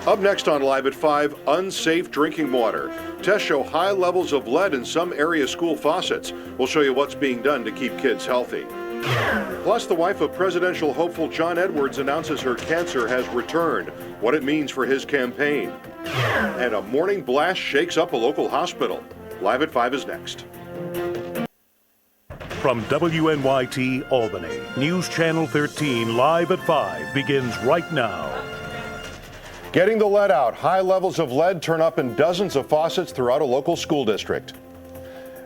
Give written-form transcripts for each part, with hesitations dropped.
Up next on Live at 5, unsafe drinking water. Tests show high levels of lead in some area school faucets. We'll show you what's being done to keep kids healthy. Plus, the wife of presidential hopeful John Edwards announces her cancer has returned, what it means for his campaign. And a morning blast shakes up a local hospital. Live at 5 is next. From WNYT Albany, News Channel 13 Live at 5 begins right now. Getting the lead out. High levels of lead turn up in dozens of faucets throughout a local school district.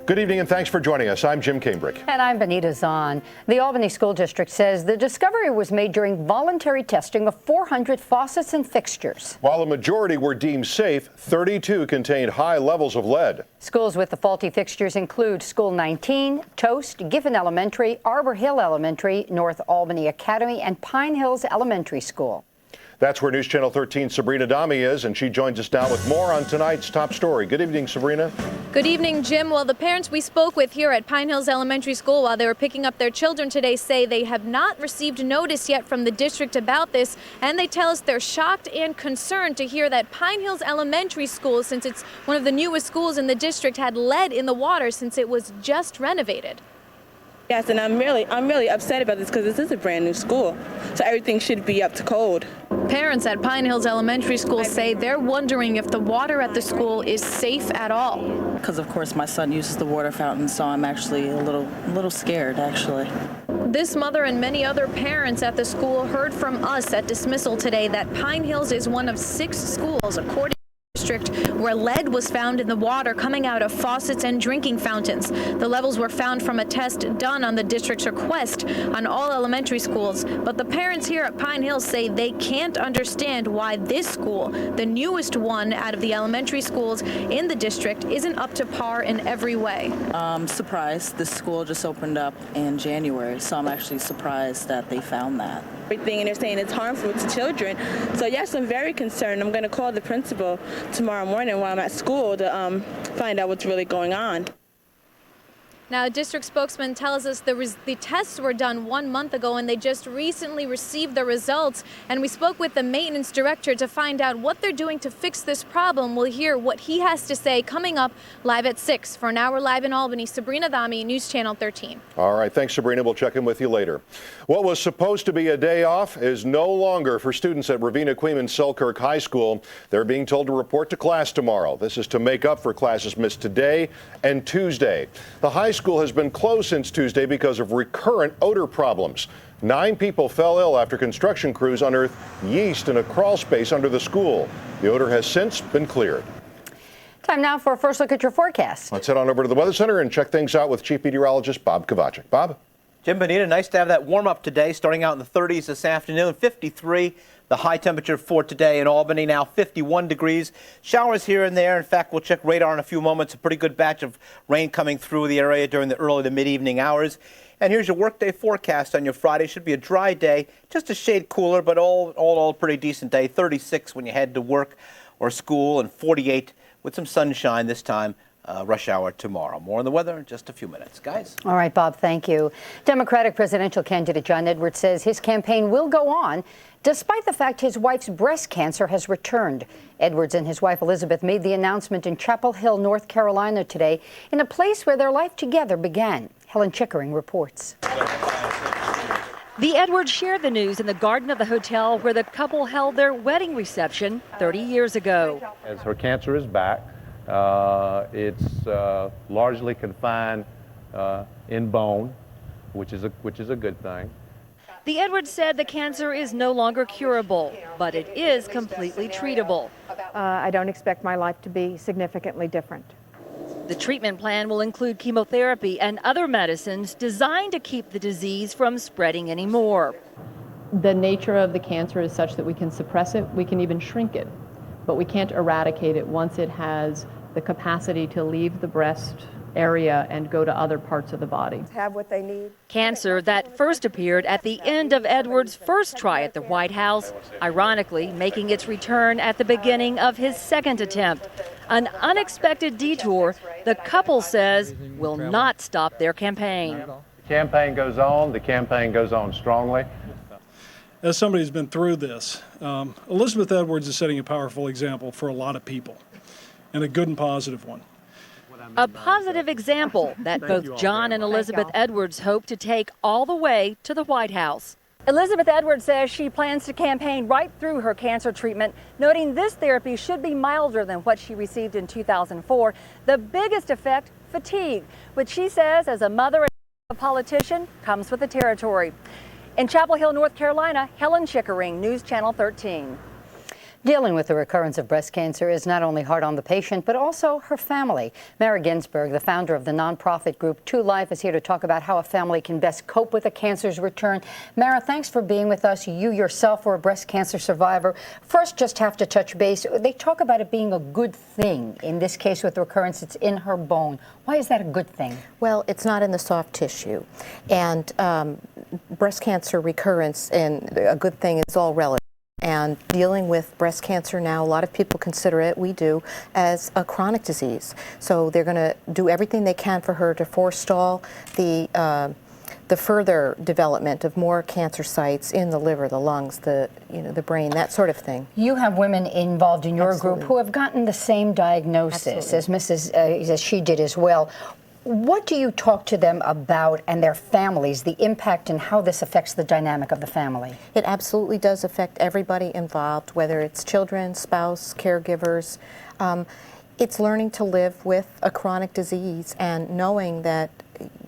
Good evening and thanks for joining us. I'm Jim Kambrich. And I'm Benita Zahn. The Albany School District says the discovery was made during voluntary testing of 400 faucets and fixtures. While a majority were deemed safe, 32 contained high levels of lead. Schools with the faulty fixtures include School 19, Toast, Giffen Elementary, Arbor Hill Elementary, North Albany Academy, and Pine Hills Elementary School. That's where News Channel 13's Subrina Dhammi is, and she joins us now with more on tonight's top story. Good evening, Subrina. Good evening, Jim. Well, the parents we spoke with here at Pine Hills Elementary School while they were picking up their children today say they have not received notice yet from the district about this, and they tell us they're shocked and concerned to hear that Pine Hills Elementary School, since it's one of the newest schools in the district, had lead in the water since it was just renovated. Yes, and I'm really upset about this because this is a brand new school, so everything should be up to code. Parents at Pine Hills Elementary School say they're wondering if the water at the school is safe at all. Because of course my son uses the water fountain, so I'm actually a little scared actually. This mother and many other parents at the school heard from us at dismissal today that Pine Hills is one of 6 schools, according district, where lead was found in the water coming out of faucets and drinking fountains. The levels were found from a test done on the district's request on all elementary schools, but the parents here at Pine Hills say they can't understand why this school, the newest one out of the elementary schools in the district, isn't up to par in every way. Surprised. This school just opened up in January, so I'm actually surprised that they found that. Everything, and they're saying it's harmful to children. So yes, I'm very concerned. I'm going to call the principal tomorrow morning while I'm at school to find out what's really going on. Now, a district spokesman tells us the tests were done 1 month ago and they just recently received the results. And we spoke with the maintenance director to find out what they're doing to fix this problem. We'll hear what he has to say coming up live at 6. For now, we're live in Albany. Subrina Dhammi, News Channel 13. All right. Thanks, Sabrina. We'll check in with you later. What was supposed to be a day off is no longer for students at Ravina Queeman Selkirk High School. They're being told to report to class tomorrow. This is to make up for classes missed today and Tuesday. The high school has been closed since Tuesday because of recurrent odor problems. 9 people fell ill after construction crews unearthed yeast in a crawl space under the school. The odor has since been cleared. Time now for a first look at your forecast. Let's head on over to the Weather Center and check things out with Chief Meteorologist Bob Kovachick. Bob? Jim, Benita, nice to have that warm up today, starting out in the 30s this afternoon, 53. The high temperature for today in Albany, now 51 degrees. Showers here and there. In fact, we'll check radar in a few moments. A pretty good batch of rain coming through the area during the early to mid-evening hours. And here's your workday forecast on your Friday. Should be a dry day, just a shade cooler, but all pretty decent day. 36 when you head to work or school, and 48 with some sunshine this time. Rush hour tomorrow. More on the weather in just a few minutes. Guys? All right, Bob, thank you. Democratic presidential candidate John Edwards says his campaign will go on despite the fact his wife's breast cancer has returned. Edwards and his wife Elizabeth made the announcement in Chapel Hill, North Carolina today, in a place where their life together began. Helen Chickering reports. The Edwards shared the news in the garden of the hotel where the couple held their wedding reception 30 years ago. As her cancer is back, it's largely confined in bone, which is a good thing. The Edwards said the cancer is no longer curable, but it is completely treatable. I don't expect my life to be significantly different. The treatment plan will include chemotherapy and other medicines designed to keep the disease from spreading anymore. The nature of the cancer is such that we can suppress it, we can even shrink it, but we can't eradicate it once it has the capacity to leave the breast area and go to other parts of the body. Have what they need. Cancer that first appeared at the end of Edwards' first try at the White House, ironically making its return at the beginning of his second attempt. An unexpected detour the couple says will not stop their campaign. The campaign goes on. The campaign goes on strongly. As somebody who's been through this, Elizabeth Edwards is setting a powerful example for a lot of people, and a good and positive one. A positive example that both John and Elizabeth Edwards hope to take all the way to the White House. Elizabeth Edwards says she plans to campaign right through her cancer treatment, noting this therapy should be milder than what she received in 2004. The biggest effect, fatigue, which she says as a mother and a politician comes with the territory. In Chapel Hill, North Carolina, Helen Chickering, News Channel 13. Dealing with the recurrence of breast cancer is not only hard on the patient, but also her family. Mara Ginsburg, the founder of the nonprofit group 2 Life, is here to talk about how a family can best cope with a cancer's return. Mara, thanks for being with us. You yourself were a breast cancer survivor. First, just have to touch base. They talk about it being a good thing. In this case with recurrence, it's in her bone. Why is that a good thing? Well, it's not in the soft tissue. And breast cancer recurrence, and a good thing, is all relative. And dealing with breast cancer now, a lot of people consider it, we do, as a chronic disease. So they're going to do everything they can for her to forestall the further development of more cancer sites in the liver, the lungs, the brain, that sort of thing. You have women involved in your group who have gotten the same diagnosis as she did as well. What do you talk to them about, and their families, the impact and how this affects the dynamic of the family? It absolutely does affect everybody involved, whether it's children, spouse, caregivers. It's learning to live with a chronic disease and knowing that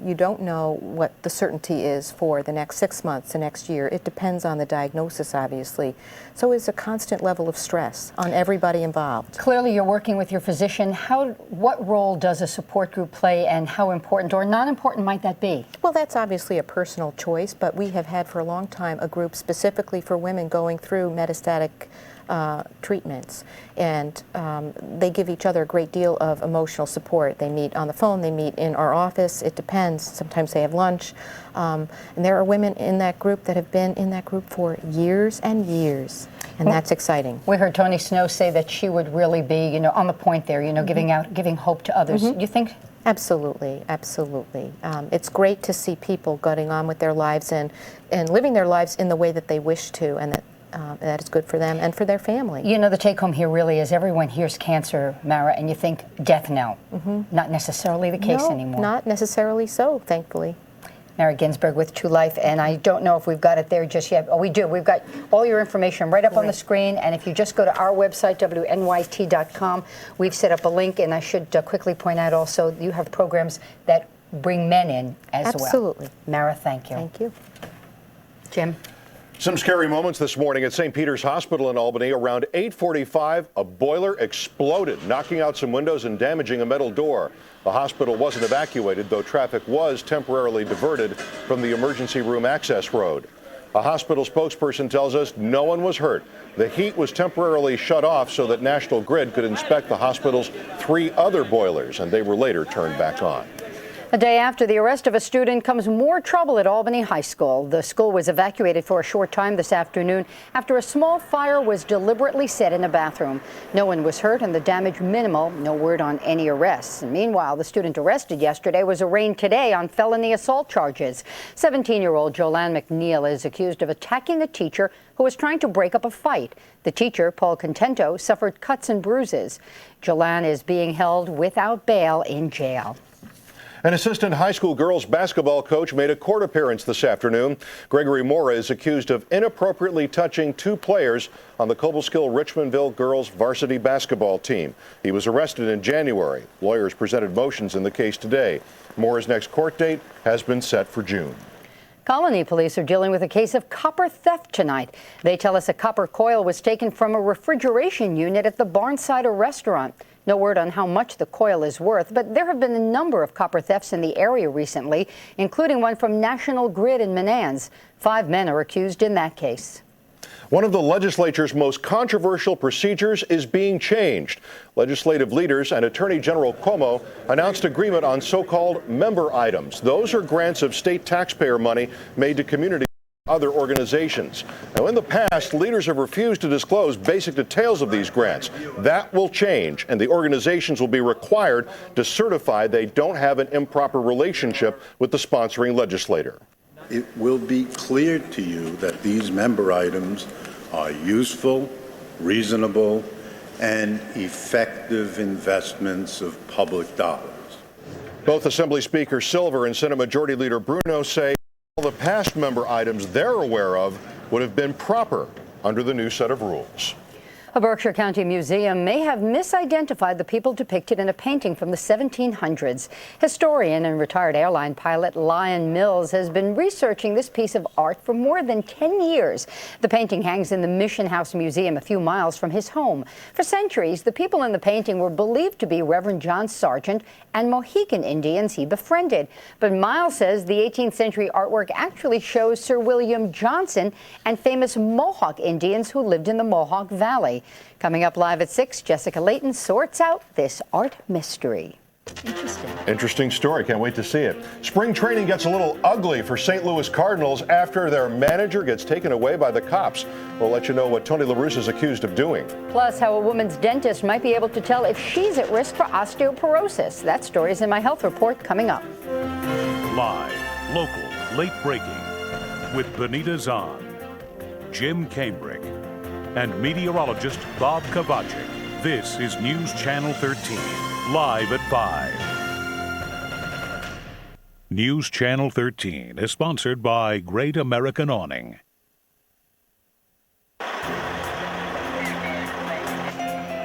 you don't know what the certainty is for the next 6 months, the next year. It depends on the diagnosis, obviously. So it's a constant level of stress on everybody involved. Clearly, you're working with your physician. What role does a support group play, and how important or not important might that be? Well, that's obviously a personal choice, but we have had for a long time a group specifically for women going through metastatic treatments, and they give each other a great deal of emotional support. They meet on the phone, they meet in our office, it depends. Sometimes they have lunch, and there are women in that group that have been in that group for years and years, and that's exciting. We heard Tony Snow say that she would really be, on the point there, giving hope to others. You think? Absolutely, absolutely. It's great to see people getting on with their lives and living their lives in the way that they wish to, and that is good for them and for their family. The take home here really is everyone hears cancer, Mara, and you think death knell. Not necessarily the case anymore. Not necessarily so, thankfully. Mara Ginsburg with 2 Life, and I don't know if we've got it there just yet. Oh, we do. We've got all your information right up on the screen, and if you just go to our website, WNYT.com, we've set up a link, and I should quickly point out also, you have programs that bring men in as well. Absolutely. Mara, thank you. Thank you. Jim? Some scary moments this morning at St. Peter's Hospital in Albany. Around 8:45, a boiler exploded, knocking out some windows and damaging a metal door. The hospital wasn't evacuated, though traffic was temporarily diverted from the emergency room access road. A hospital spokesperson tells us no one was hurt. The heat was temporarily shut off so that National Grid could inspect the hospital's 3 other boilers, and they were later turned back on. A day after the arrest of a student comes more trouble at Albany High School. The school was evacuated for a short time this afternoon after a small fire was deliberately set in a bathroom. No one was hurt and the damage minimal. No word on any arrests. And meanwhile, the student arrested yesterday was arraigned today on felony assault charges. 17-year-old Jolanne McNeil is accused of attacking a teacher who was trying to break up a fight. The teacher, Paul Contento, suffered cuts and bruises. Jolanne is being held without bail in jail. An assistant high school girls basketball coach made a court appearance this afternoon. Gregory Mora is accused of inappropriately touching 2 players on the Cobleskill-Richmondville girls varsity basketball team. He was arrested in January. Lawyers presented motions in the case today. Mora's next court date has been set for June. Colony police are dealing with a case of copper theft tonight. They tell us a copper coil was taken from a refrigeration unit at the Barnsider restaurant. No word on how much the coil is worth, but there have been a number of copper thefts in the area recently, including one from National Grid in Menands. 5 men are accused in that case. One of the legislature's most controversial procedures is being changed. Legislative leaders and Attorney General Cuomo announced agreement on so-called member items. Those are grants of state taxpayer money made to communities other organizations. Now, in the past, leaders have refused to disclose basic details of these grants. That will change, and the organizations will be required to certify they don't have an improper relationship with the sponsoring legislator. It will be clear to you that these member items are useful, reasonable, and effective investments of public dollars. Both Assembly Speaker Silver and Senate Majority Leader Bruno say all the past member items they're aware of would have been proper under the new set of rules. A Berkshire County museum may have misidentified the people depicted in a painting from the 1700s. Historian and retired airline pilot Lyon Mills has been researching this piece of art for more than 10 years. The painting hangs in the Mission House Museum a few miles from his home. For centuries, the people in the painting were believed to be Reverend John Sargent and Mohican Indians he befriended. But Miles says the 18th century artwork actually shows Sir William Johnson and famous Mohawk Indians who lived in the Mohawk Valley. Coming up live at 6, Jessica Layton sorts out this art mystery. Interesting story. Can't wait to see it. Spring training gets a little ugly for St. Louis Cardinals after their manager gets taken away by the cops. We'll let you know what Tony La Russa is accused of doing. Plus, how a woman's dentist might be able to tell if she's at risk for osteoporosis. That story is in my health report coming up. Live, local, late breaking with Benita Zahn, Jim Kambrich, and meteorologist Bob Kovachick. This is News Channel 13, live at 5. News Channel 13 is sponsored by Great American Awning.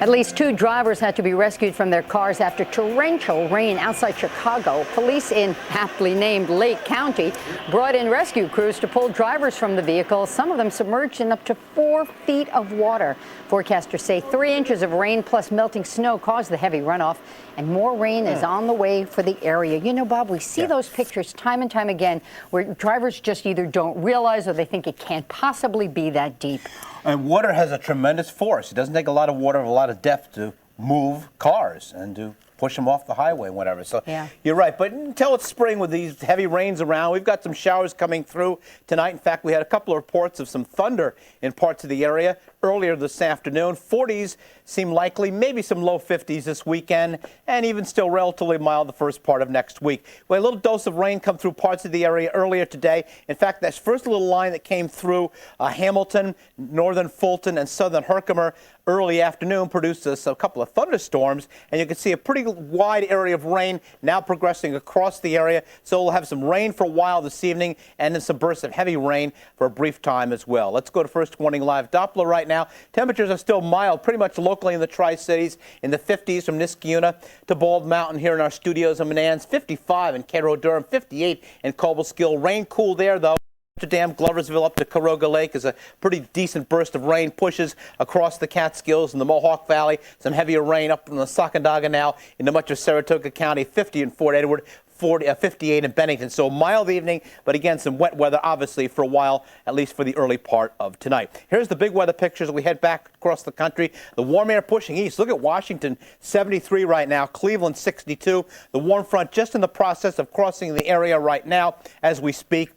At least 2 drivers had to be rescued from their cars after torrential rain outside Chicago. Police in aptly named Lake County brought in rescue crews to pull drivers from the vehicle, some of them submerged in up to 4 feet of water. Forecasters say 3 inches of rain plus melting snow caused the heavy runoff, and more rain is on the way for the area. You know, Bob, we see those pictures time and time again where drivers just either don't realize or they think it can't possibly be that deep. And water has a tremendous force. It doesn't take a lot of water or a lot of depth to move cars and to push them off the highway and whatever. So you're right. But until it's spring with these heavy rains around, we've got some showers coming through tonight. In fact, we had a couple of reports of some thunder in parts of the area earlier this afternoon. 40s seem likely, maybe some low 50s this weekend, and even still relatively mild the first part of next week. We had a little dose of rain come through parts of the area earlier today. In fact, that first little line that came through Hamilton, northern Fulton, and southern Herkimer early afternoon produced us a couple of thunderstorms, and you can see a pretty wide area of rain now progressing across the area. So we'll have some rain for a while this evening, and then some bursts of heavy rain for a brief time as well. Let's go to First Warning Live Doppler right now. Temperatures are still mild, pretty much locally in the Tri-Cities, in the 50s from Niskayuna to Bald Mountain here in our studios in Manans, 55 in Cairo, Durham, 58 in Cobleskill. Rain cool there, though. Amsterdam, Gloversville up to Caroga Lake is a pretty decent burst of rain, pushes across the Catskills and the Mohawk Valley. Some heavier rain up in the Sacandaga now into much of Saratoga County, 50 in Fort Edward, 58 in Bennington. So a mild evening, but again, some wet weather, obviously, for a while, at least for the early part of tonight. Here's the big weather pictures as we head back across the country. The warm air pushing east. Look at Washington, 73 right now. Cleveland, 62. The warm front just in the process of crossing the area right now as we speak.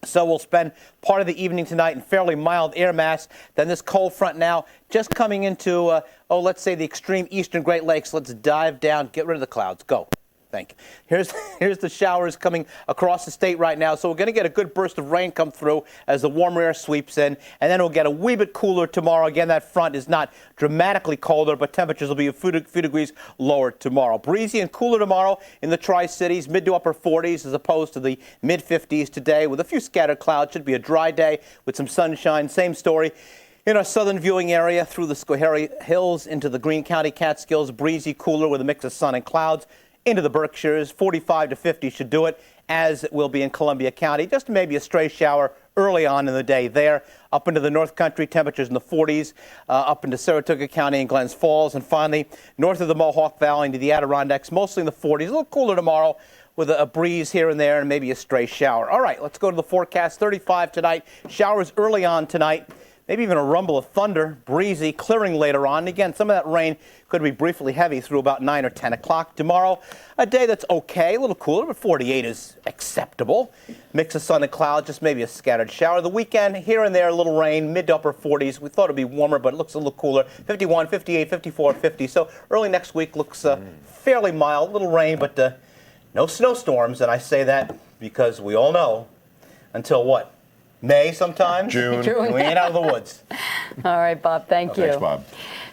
So we'll spend part of the evening tonight in fairly mild air mass. Then this cold front now just coming into, let's say the extreme eastern Great Lakes. Let's dive down, get rid of the clouds. Go. Thank you. Here's the showers coming across the state right now. So we're going to get a good burst of rain come through as the warmer air sweeps in. And then we'll get a wee bit cooler tomorrow. Again, that front is not dramatically colder, but temperatures will be a few degrees lower tomorrow. Breezy and cooler tomorrow in the Tri-Cities, mid to upper 40s as opposed to the mid 50s today with a few scattered clouds. Should be a dry day with some sunshine. Same story in our southern viewing area through the Schoharie Hills into the Greene County Catskills. Breezy, cooler with a mix of sun and clouds. Into the Berkshires, 45 to 50 should do it, as it will be in Columbia County. Just maybe a stray shower early on in the day there. Up into the North Country, temperatures in the 40s, up into Saratoga County and Glens Falls. And finally, north of the Mohawk Valley into the Adirondacks, mostly in the 40s. A little cooler tomorrow with a breeze here and there and maybe a stray shower. All right, let's go to the forecast. 35 tonight. Showers early on tonight. Maybe even a rumble of thunder, breezy, clearing later on. Again, some of that rain could be briefly heavy through about 9 or 10 o'clock. Tomorrow, a day that's okay, a little cooler, but 48 is acceptable. Mix of sun and clouds, just maybe a scattered shower. The weekend, here and there, a little rain, mid to upper 40s. We thought it'd be warmer, but it looks a little cooler. 51, 58, 54, 50. So early next week looks fairly mild, little rain, but no snowstorms. And I say that because we all know until what? May sometime? June. We ain't out of the woods. All right, Bob, thank you. Thanks, Bob.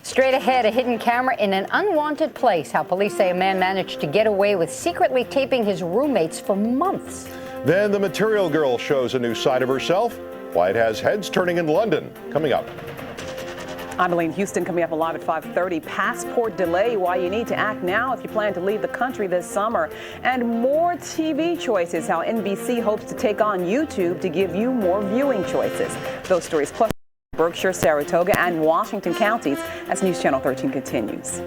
Straight ahead, a hidden camera in an unwanted place. How police say a man managed to get away with secretly taping his roommates for months. Then the Material Girl shows a new side of herself. Why it has heads turning in London. Coming up. I'm Elaine. Houston coming up live at 5:30. Passport delay, why you need to act now if you plan to leave the country this summer. And more TV choices, how NBC hopes to take on YouTube to give you more viewing choices. Those stories plus Berkshire, Saratoga, and Washington counties as News Channel 13 continues.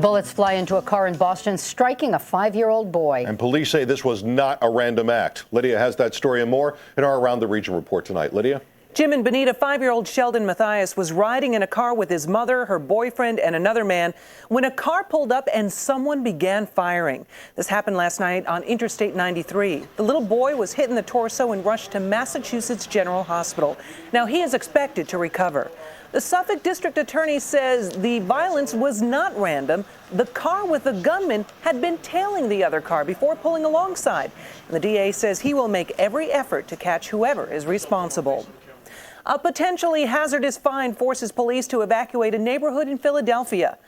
Bullets fly into a car in Boston, striking a 5-year-old boy. And police say this was not a random act. Lydia has that story and more in our Around the Region report tonight. Lydia? Jim and Benita, 5-year-old Sheldon Mathias was riding in a car with his mother, her boyfriend, and another man when a car pulled up and someone began firing. This happened last night on Interstate 93. The little boy was hit in the torso and rushed to Massachusetts General Hospital. Now he is expected to recover. The Suffolk District Attorney says the violence was not random. The car with the gunman had been tailing the other car before pulling alongside. And the DA says he will make every effort to catch whoever is responsible. A potentially hazardous find forces police to evacuate a neighborhood in Philadelphia.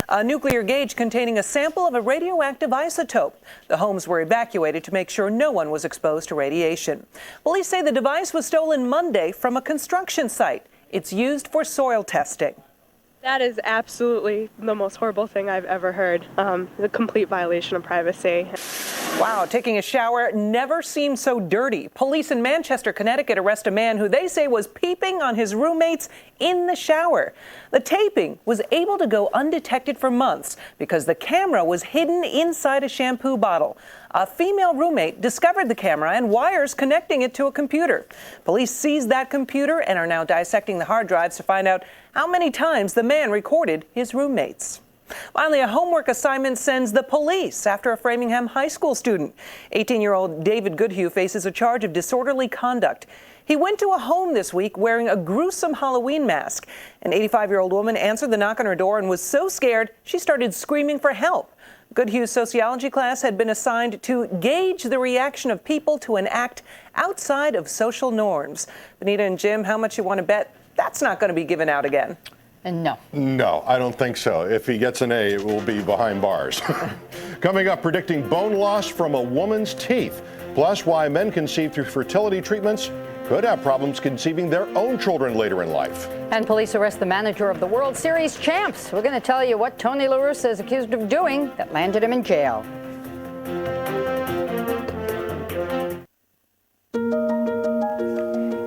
A nuclear gauge containing a sample of a radioactive isotope. The homes were evacuated to make sure no one was exposed to radiation. Police say the device was stolen Monday from a construction site. It's used for soil testing. That is absolutely the most horrible thing I've ever heard. The complete violation of privacy. Wow, taking a shower never seemed so dirty. Police in Manchester, Connecticut arrest a man who they say was peeping on his roommates in the shower. The taping was able to go undetected for months because the camera was hidden inside a shampoo bottle. A female roommate discovered the camera and wires connecting it to a computer. Police seized that computer and are now dissecting the hard drives to find out how many times the man recorded his roommates. Finally, a homework assignment sends the police after a Framingham high school student. 18-year-old David Goodhue faces a charge of disorderly conduct. He went to a home this week wearing a gruesome Halloween mask. An 85-year-old woman answered the knock on her door and was so scared she started screaming for help. Goodhue's sociology class had been assigned to gauge the reaction of people to an act outside of social norms. Benita and Jim, how much you want to bet that's not going to be given out again? And no. No, I don't think so. If he gets an A, it will be behind bars. Coming up, predicting bone loss from a woman's teeth. Plus, why men conceive through fertility treatments could have problems conceiving their own children later in life. And police arrest the manager of the World Series champs. We're going to tell you what Tony La Russa is accused of doing that landed him in jail.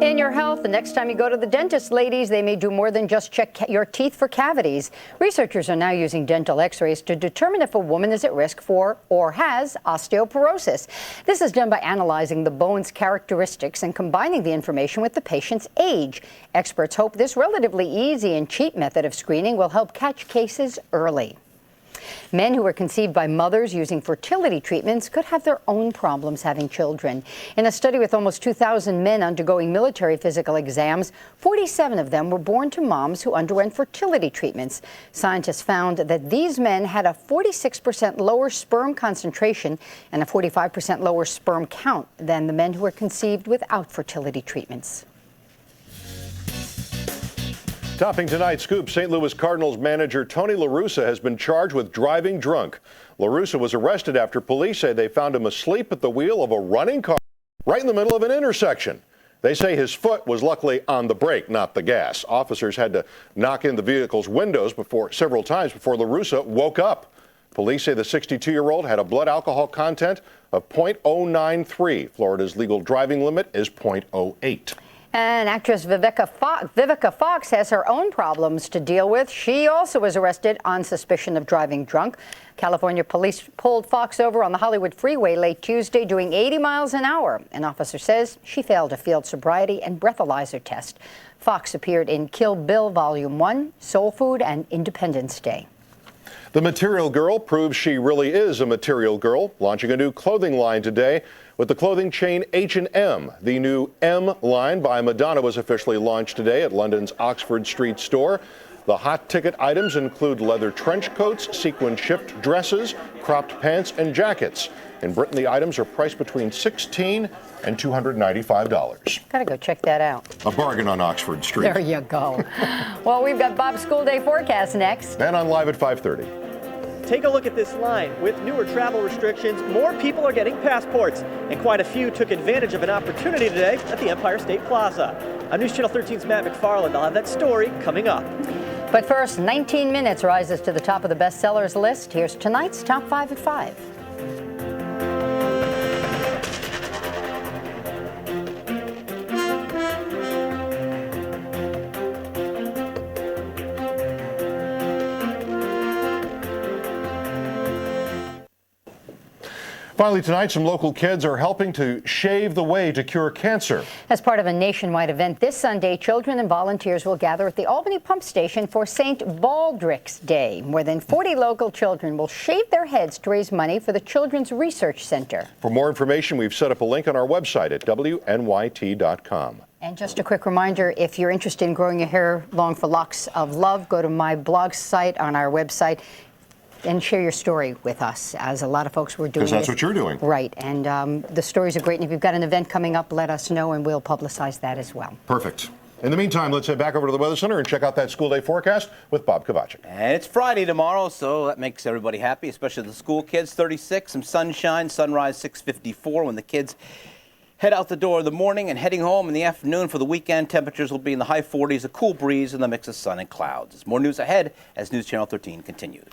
In your health, the next time you go to the dentist, ladies, they may do more than just check your teeth for cavities. Researchers are now using dental x-rays to determine if a woman is at risk for or has osteoporosis. This is done by analyzing the bone's characteristics and combining the information with the patient's age. Experts hope this relatively easy and cheap method of screening will help catch cases early. Men who were conceived by mothers using fertility treatments could have their own problems having children. In a study with almost 2,000 men undergoing military physical exams, 47 of them were born to moms who underwent fertility treatments. Scientists found that these men had a 46% lower sperm concentration and a 45% lower sperm count than the men who were conceived without fertility treatments. Topping tonight's scoop, St. Louis Cardinals manager Tony La Russa has been charged with driving drunk. La Russa was arrested after police say they found him asleep at the wheel of a running car right in the middle of an intersection. They say his foot was luckily on the brake, not the gas. Officers had to knock in the vehicle's windows several times before La Russa woke up. Police say the 62-year-old had a blood alcohol content of .093. Florida's legal driving limit is .08. And actress Vivica Fox has her own problems to deal with. She also was arrested on suspicion of driving drunk. California police pulled Fox over on the Hollywood freeway late Tuesday doing 80 miles an hour. An officer says she failed a field sobriety and breathalyzer test. Fox appeared in Kill Bill Volume 1, Soul Food, and Independence Day. The Material Girl proves she really is a material girl, launching a new clothing line today with the clothing chain H&M. The new M line by Madonna was officially launched today at London's Oxford Street store. The hot ticket items include leather trench coats, sequin-shipped dresses, cropped pants, and jackets. In Britain, the items are priced between $16 and $295. Gotta go check that out. A bargain on Oxford Street. There you go. Well, we've got Bob's school day forecast next. And on Live at 5:30. Take a look at this line. With newer travel restrictions, more people are getting passports, and quite a few took advantage of an opportunity today at the Empire State Plaza. On News Channel 13's Matt MacFarland, I'll have that story coming up. But first, 19 Minutes rises to the top of the bestsellers list. Here's tonight's Top 5 at 5. Finally tonight, some local kids are helping to shave the way to cure cancer. As part of a nationwide event this Sunday, children and volunteers will gather at the Albany pump station for St. Baldrick's Day. More than 40 local children will shave their heads to raise money for the Children's Research Center. For more information, we've set up a link on our website at WNYT.com. And just a quick reminder, if you're interested in growing your hair long for locks of love, go to my blog site on our website and share your story with us, as a lot of folks were doing. Because that's what you're doing. Right, and the stories are great. And if you've got an event coming up, let us know, and we'll publicize that as well. Perfect. In the meantime, let's head back over to the Weather Center and check out that school day forecast with Bob Kovachick. And it's Friday tomorrow, so that makes everybody happy, especially the school kids. 36, some sunshine, sunrise 6:54 when the kids head out the door in the morning, and heading home in the afternoon for the weekend. Temperatures will be in the high 40s, a cool breeze, and the mix of sun and clouds. There's more news ahead as News Channel 13 continues.